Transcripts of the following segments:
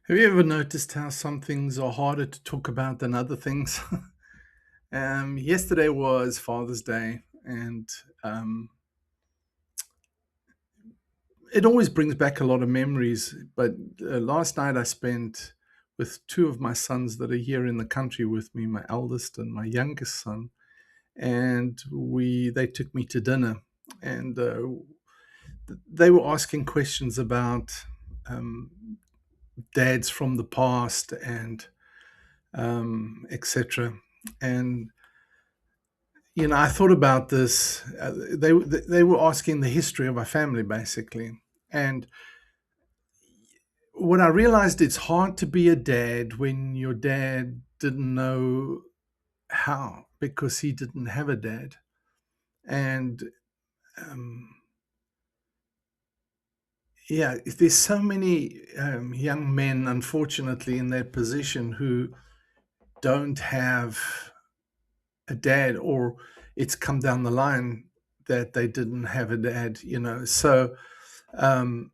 Have you ever noticed how some things are harder to talk about than other things? Yesterday was Father's Day, and um, it always brings back a lot of memories. But last night I spent with two of my sons that are here in the country with me, my eldest and my youngest son, and they took me to dinner, and they were asking questions about um, dads from the past and etc. And I thought about this. They were asking the history of our family, basically, and what I realized, it's hard to be a dad when your dad didn't know how because he didn't have a dad, and um, yeah, there's so many young men, unfortunately, in that position who don't have a dad, or it's come down the line that they didn't have a dad. So, um,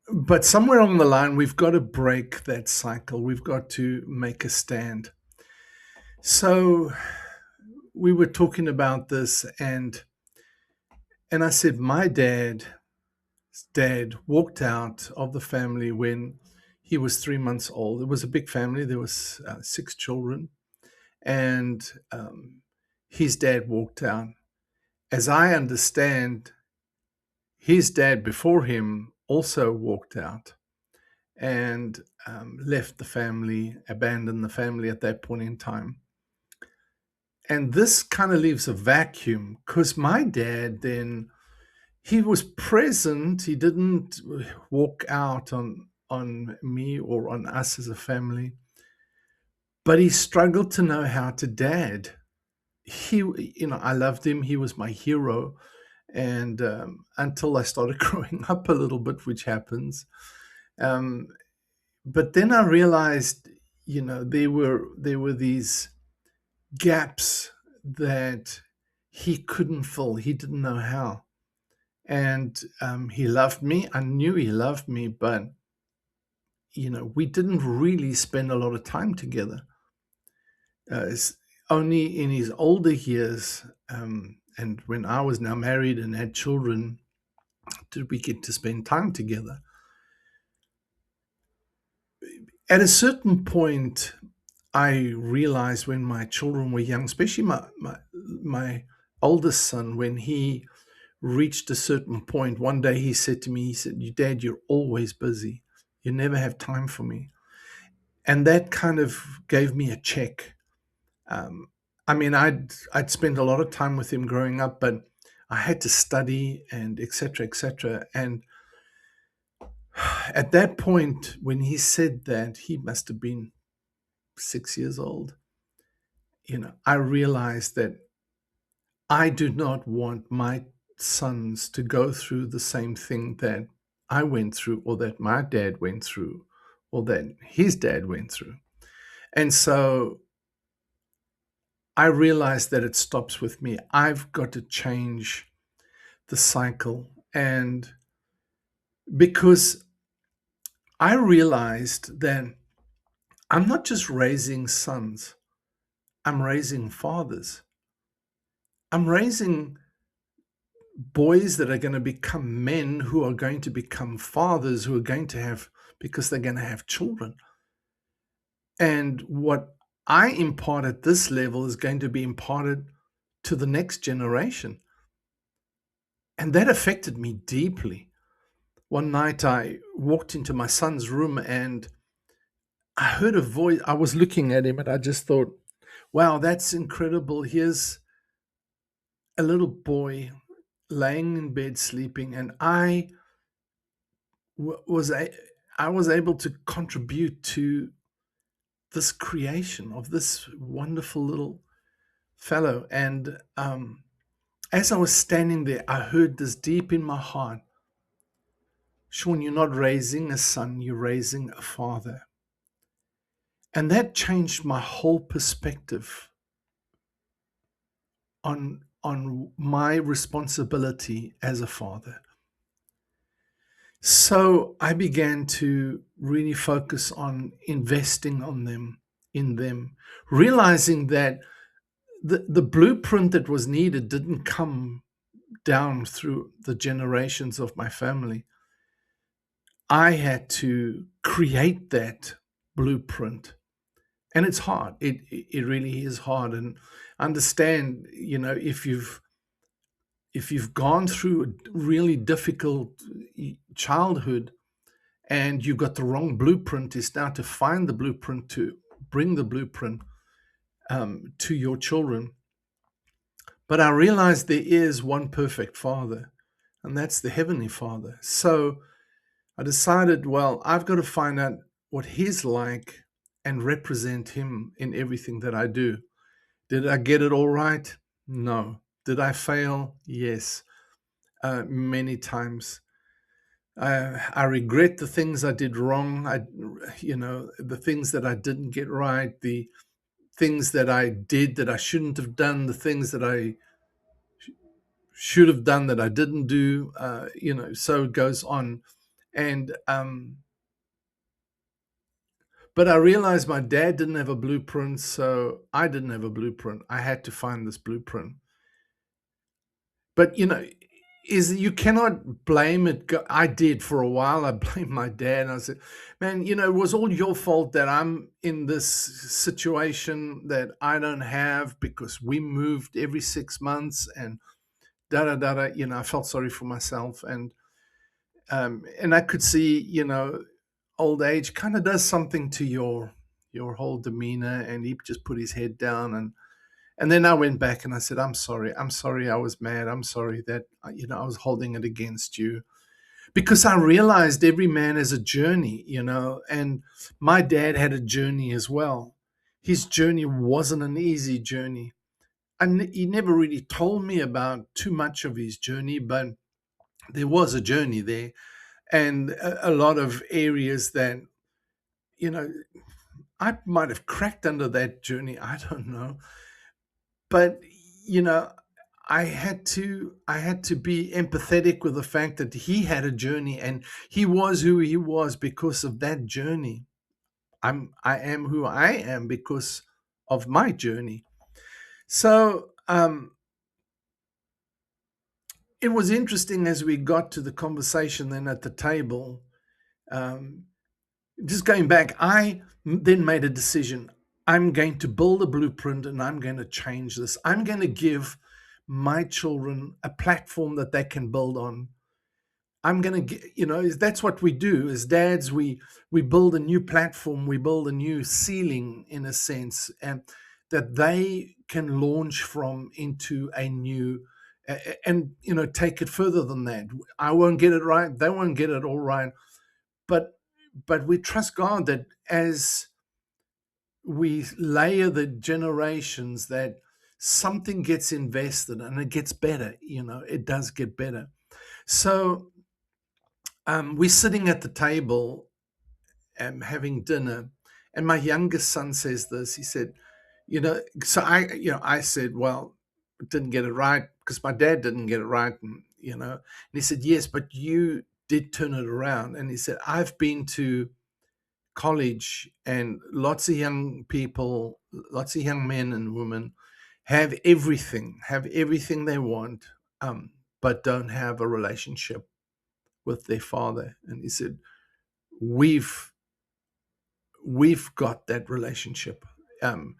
but somewhere along the line, we've got to break that cycle. We've got to make a stand. So we were talking about this, and I said my dad walked out of the family when he was 3 months old. It was a big family. There was 6 children, and his dad walked out. As I understand, his dad before him also walked out and left the family, abandoned the family at that point in time. And this kind of leaves a vacuum because my dad then, he was present. He didn't walk out on me or on us as a family, but he struggled to know how to dad. I loved him. He was my hero. And until I started growing up a little bit, which happens. Um, but then I realized, there were these gaps that he couldn't fill. He didn't know how, and he loved me. I knew he loved me, but we didn't really spend a lot of time together. It's only in his older years, and when I was now married and had children, did we get to spend time together. At a certain point, I realized when my children were young, especially my oldest son, when he reached a certain point, one day he said to me, he said, "You Dad, you're always busy. You never have time for me." And that kind of gave me a check. Um, I mean, I'd spent a lot of time with him growing up, but I had to study and etc. etc. And at that point, when he said that, he must have been 6 years old. I realized that I do not want my sons to go through the same thing that I went through, or that my dad went through, or that his dad went through. And so I realized that it stops with me. I've got to change the cycle. And because I realized that I'm not just raising sons, I'm raising fathers. I'm raising boys that are going to become men who are going to become fathers, who are going to have, because they're going to have children. And what I impart at this level is going to be imparted to the next generation. And that affected me deeply. One night I walked into my son's room and I heard a voice. I was looking at him and I just thought, wow, that's incredible. Here's a little boy laying in bed sleeping, and was I was able to contribute to this creation of this wonderful little fellow. And as I was standing there, I heard this deep in my heart: Shaun, you're not raising a son, you're raising a father. And that changed my whole perspective on my responsibility as a father. So I began to really focus on investing in them, realizing that the blueprint that was needed didn't come down through the generations of my family. I had to create that blueprint. And it's hard. It really is hard. And understand, if you've gone through a really difficult childhood and you've got the wrong blueprint, is now to find the blueprint, to bring the blueprint to your children. But I realize there is one perfect Father, and that's the Heavenly Father. So I decided, well, I've got to find out what He's like and represent Him in everything that I do. Did I get it all right? No. Did I fail? Yes, many times. I regret the things I did wrong. The things that I didn't get right, the things that I did that I shouldn't have done, the things that I should have done that I didn't do. So it goes on. And but I realized my dad didn't have a blueprint, so I didn't have a blueprint. I had to find this blueprint. But is you cannot blame it. I did for a while. I blamed my dad. And I said, "Man, it was all your fault that I'm in this situation that I don't have because we moved every 6 months and da da da da." I felt sorry for myself, and I could see, old age kind of does something to your whole demeanor. And he just put his head down, and then I went back and I said, "I'm sorry. I'm sorry I was mad. I'm sorry that, I was holding it against you." Because I realized every man has a journey, and my dad had a journey as well. His journey wasn't an easy journey. And he never really told me about too much of his journey, but there was a journey there, and a lot of areas that, you know, I might have cracked under that journey. I don't know. But, you know, I had to be empathetic with the fact that he had a journey and he was who he was because of that journey. I am who I am because of my journey. So it was interesting as we got to the conversation then at the table. Um, just going back, I then made a decision. I'm going to build a blueprint and I'm going to change this. I'm going to give my children a platform that they can build on. I'm going to get, that's what we do as dads. We build a new platform, we build a new ceiling in a sense, and that they can launch from into a new, and take it further than that. I won't get it right, they won't get it all right, but we trust God that as we layer the generations, that something gets invested and it gets better. It does get better. So we're sitting at the table, having dinner, and my youngest son says this. He said, so I said, well, didn't get it right because my dad didn't get it right, and he said, yes, but you did turn it around. And he said, I've been to college, and lots of young people, lots of young men and women have everything they want, but don't have a relationship with their father. And he said, we've we've got that relationship. um,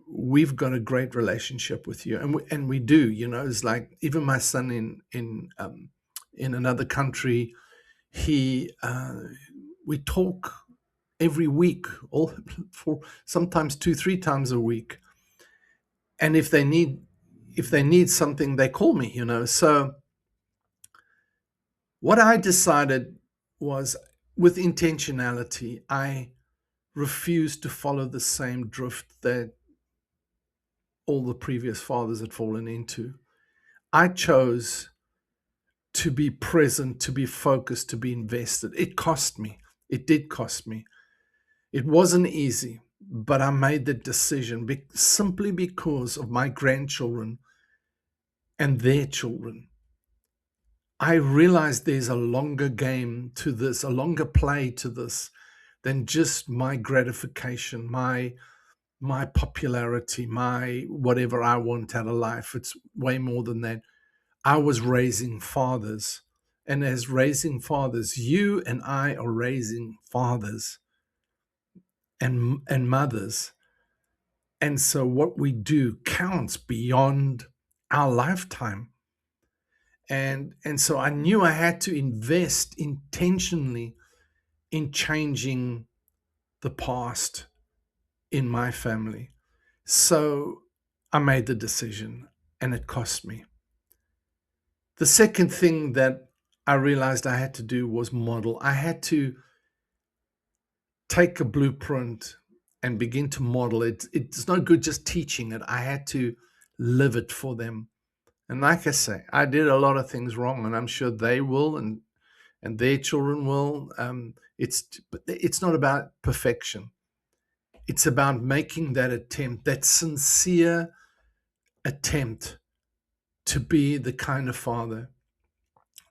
we've got a great relationship with you, and we do. It's like even my son in another country, he we talk every week, all for sometimes 2 3 times a week. And if they need something, they call me. So what I decided was, with intentionality, I refused to follow the same drift that all the previous fathers had fallen into. I chose to be present, to be focused, to be invested. It cost me. It did cost me. It wasn't easy, but I made the decision simply because of my grandchildren and their children. I realized there's a longer game to this, a longer play to this than just my gratification, my popularity, my whatever I want out of life. It's way more than that. I was raising fathers. And as raising fathers, you and I are raising fathers and mothers. And so what we do counts beyond our lifetime. And so I knew I had to invest intentionally in changing the past in my family. So I made the decision and it cost me. The second thing that I realized I had to do was model. I had to take a blueprint and begin to model it. It's no good just teaching it. I had to live it for them. And like I say, I did a lot of things wrong, and I'm sure they will, and their children will. It's not about perfection. It's about making that attempt, that sincere attempt to be the kind of father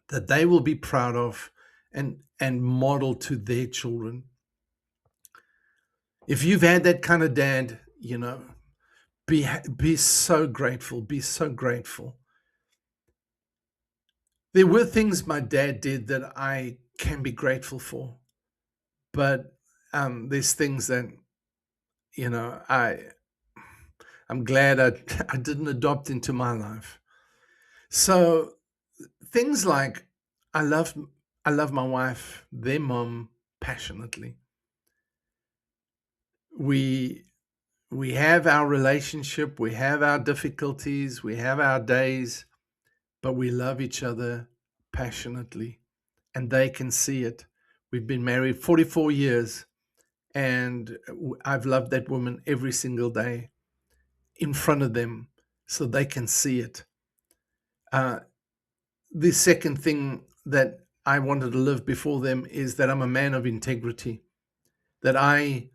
that they will be proud of and model to their children. If you've had that kind of dad, be so grateful, be so grateful. There were things my dad did that I can be grateful for, but there's things that you know I'm glad I didn't adopt into my life. So things like I love I love my wife, their mom, passionately. We we have our relationship, we have our difficulties, we have our days, but we love each other passionately, and they can see it. We've been married 44 years, and I've loved that woman every single day in front of them so they can see it. Uh, the second thing that I wanted to live before them is that I'm a man of integrity, that I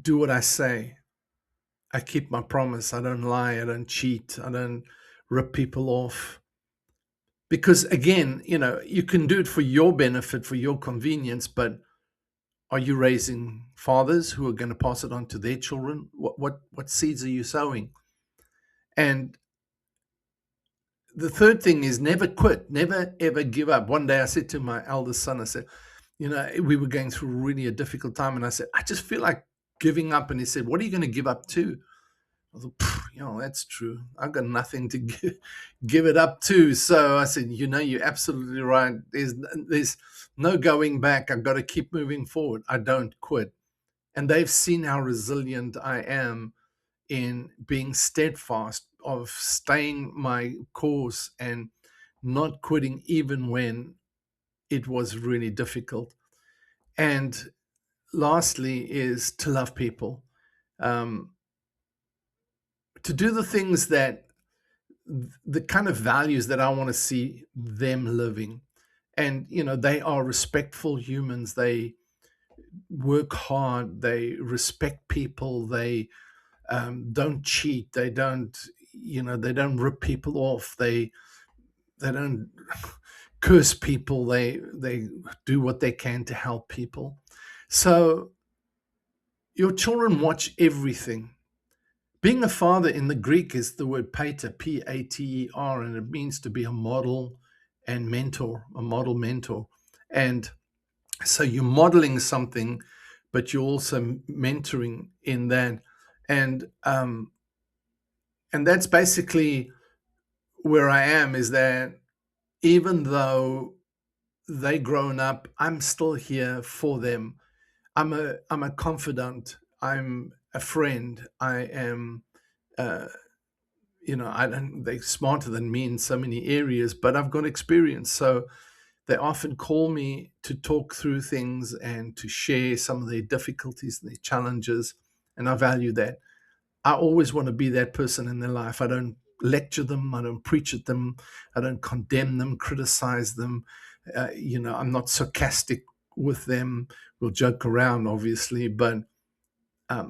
do what I say. I keep my promise. I don't lie. I don't cheat. I don't rip people off. Because again, you can do it for your benefit, for your convenience, but are you raising fathers who are going to pass it on to their children? What seeds are you sowing? And the third thing is never quit, never ever give up. One day I said to my eldest son, I said, we were going through really a difficult time, and I said, I just feel like giving up. And he said, what are you going to give up to? I thought, that's true. I've got nothing to give it up to. So I said, you're absolutely right. There's no going back. I've got to keep moving forward. I don't quit. And they've seen how resilient I am in being steadfast, of staying my course and not quitting even when it was really difficult. And lastly is to love people, um, to do the things that the kind of values that I want to see them living. And, they are respectful humans. They work hard. They respect people. They don't cheat. They don't rip people off. They don't curse people. They do what they can to help people. So your children watch everything. Being a father in the Greek is the word pater, Pater, and it means to be a model and mentor, a model mentor. And so you're modeling something, but you're also mentoring in that. And that's basically where I am, is that even though they grown up, I'm still here for them. I'm a confidant. I'm a friend. I am uh, I don't, they're smarter than me in so many areas, but I've got experience. So they often call me to talk through things and to share some of their difficulties and their challenges. And I value that. I always want to be that person in their life. I don't lecture them. I don't preach at them. I don't condemn them, criticize them. I'm not sarcastic with them. We'll joke around, obviously, but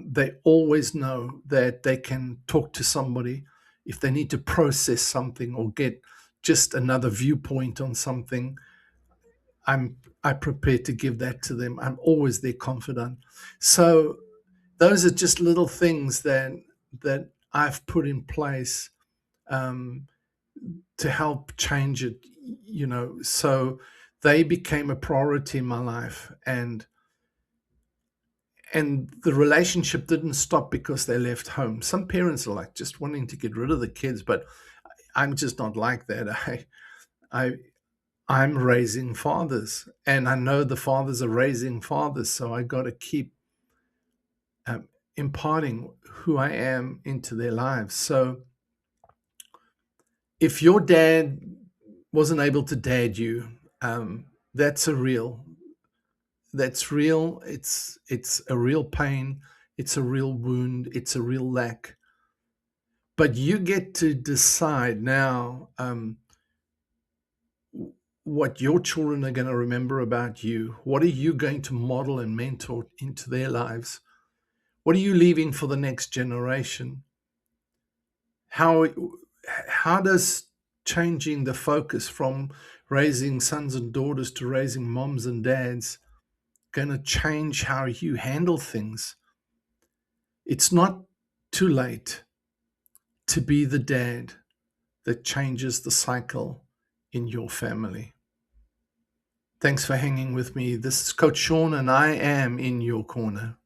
they always know that they can talk to somebody if they need to process something or get just another viewpoint on something, I prepare to give that to them. I'm always their confidant. So those are just little things that I've put in place um, to help change it. So they became a priority in my life, and the relationship didn't stop because they left home. Some parents are like just wanting to get rid of the kids, but I'm just not like that. I I'm raising fathers, and I know the fathers are raising fathers, so I got to keep um, imparting who I am into their lives. So if your dad wasn't able to dad you, um, that's a real, that's real. It's a real pain. It's a real wound. It's a real lack. But you get to decide now what your children are going to remember about you. What are you going to model and mentor into their lives? What are you leaving for the next generation? How how does changing the focus from raising sons and daughters to raising moms and dads going to change how you handle things? It's not too late to be the dad that changes the cycle in your family. Thanks for hanging with me. This is Coach Shaun, and I am in your corner.